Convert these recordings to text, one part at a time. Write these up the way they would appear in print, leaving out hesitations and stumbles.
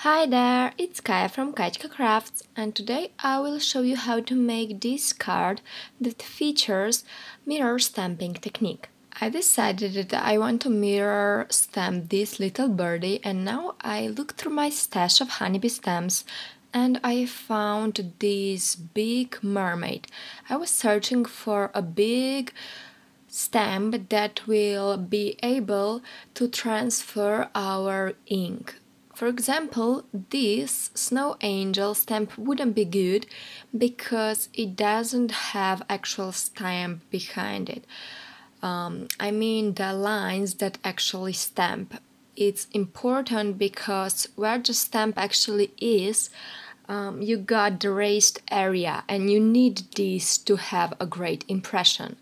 Hi there, it's Kaya from Kajka Crafts, and today I will show you how to make this card that features mirror stamping technique. I decided that I want to mirror stamp this little birdie, and now I looked through my stash of honeybee stamps and I found this big mermaid. I was searching for a big stamp that will be able to transfer our ink. For example, this Snow Angel stamp wouldn't be good because it doesn't have actual stamp behind it. I mean the lines that actually stamp. It's important because where the stamp actually is, you got the raised area and you need this to have a great impression.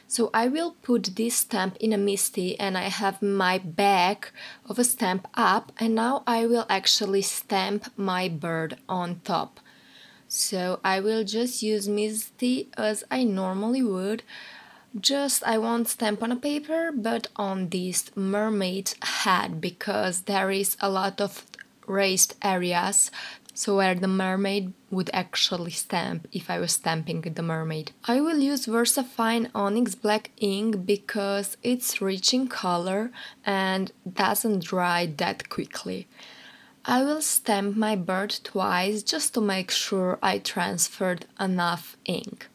So I will put this stamp in a MISTI and I have my back of a stamp up, and now I will actually stamp my bird on top. So I will just use MISTI as I normally would. Just I won't stamp on a paper but on this mermaid's head because there is a lot of raised areas, so where the mermaid would actually stamp if I was stamping the mermaid. I will use VersaFine Onyx Black ink because it's rich in color and doesn't dry that quickly. I will stamp my bird twice just to make sure I transferred enough ink.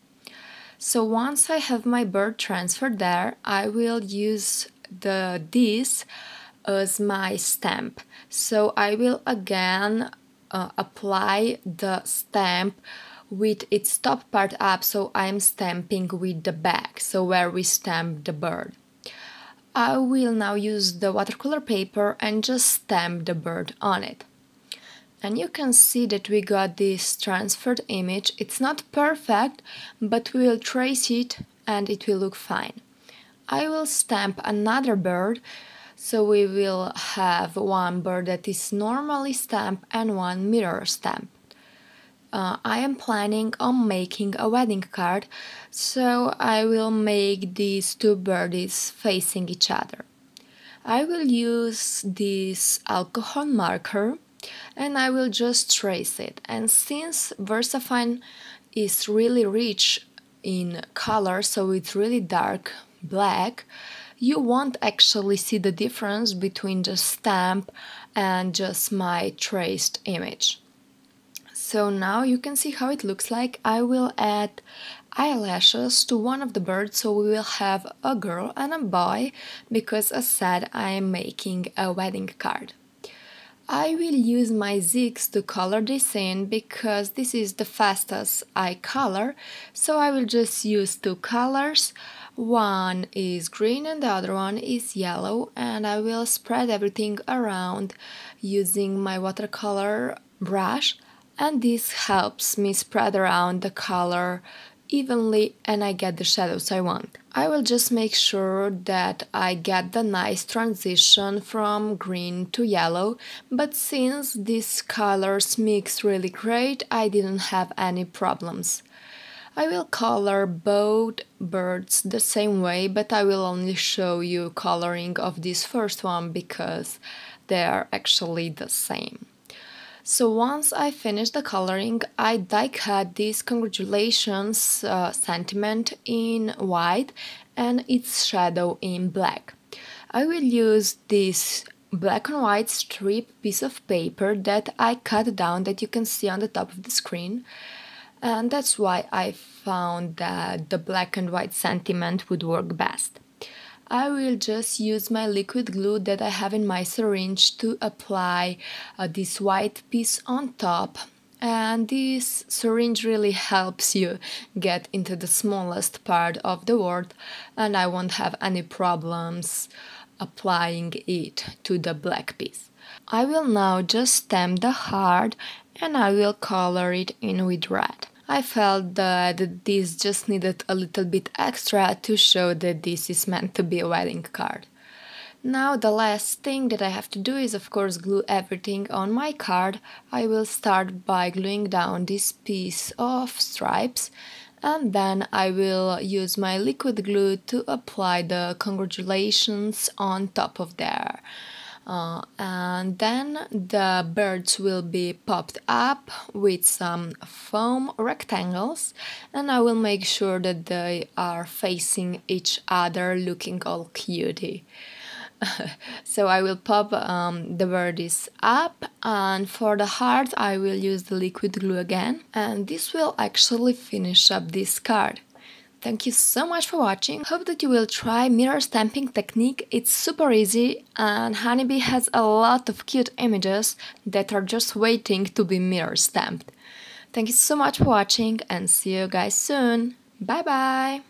So once I have my bird transferred there, I will use this as my stamp. So I will again apply the stamp with its top part up, so I'm stamping with the back, so where we stamp the bird. I will now use the watercolor paper and just stamp the bird on it. And you can see that we got this transferred image. It's not perfect, but we will trace it and it will look fine. I will stamp another bird, so we will have one bird that is normally stamped and one mirror stamp. I am planning on making a wedding card, so I will make these two birdies facing each other. I will use this alcohol marker and I will just trace it. And since VersaFine is really rich in color, so it's really dark black, you won't actually see the difference between the stamp and just my traced image. So now you can see how it looks like. I will add eyelashes to one of the birds, so we will have a girl and a boy because as said I am making a wedding card. I will use my Zigs to color this in because this is the fastest I color, so I will just use two colors. One is green and the other one is yellow, and I will spread everything around using my watercolor brush, and this helps me spread around the color evenly and I get the shadows I want. I will just make sure that I get the nice transition from green to yellow, but since these colors mix really great, I didn't have any problems. I will color both birds the same way, but I will only show you coloring of this first one because they are actually the same. So once I finish the coloring, I die cut this congratulations sentiment in white and its shadow in black. I will use this black and white strip piece of paper that I cut down that you can see on the top of the screen, and that's why I found that the black and white sentiment would work best. I will just use my liquid glue that I have in my syringe to apply this white piece on top, and this syringe really helps you get into the smallest part of the word, and I won't have any problems applying it to the black piece. I will now just stamp the heart and I will color it in with red. I felt that this just needed a little bit extra to show that this is meant to be a wedding card. Now the last thing that I have to do is of course glue everything on my card. I will start by gluing down this piece of stripes, and then I will use my liquid glue to apply the congratulations on top of there. And then the birds will be popped up with some foam rectangles, and I will make sure that they are facing each other looking all cutie. So I will pop the birdies up, and for the heart I will use the liquid glue again, and this will actually finish up this card. Thank you so much for watching. Hope that you will try mirror stamping technique. It's super easy, and Honeybee has a lot of cute images that are just waiting to be mirror stamped. Thank you so much for watching, and see you guys soon. Bye bye!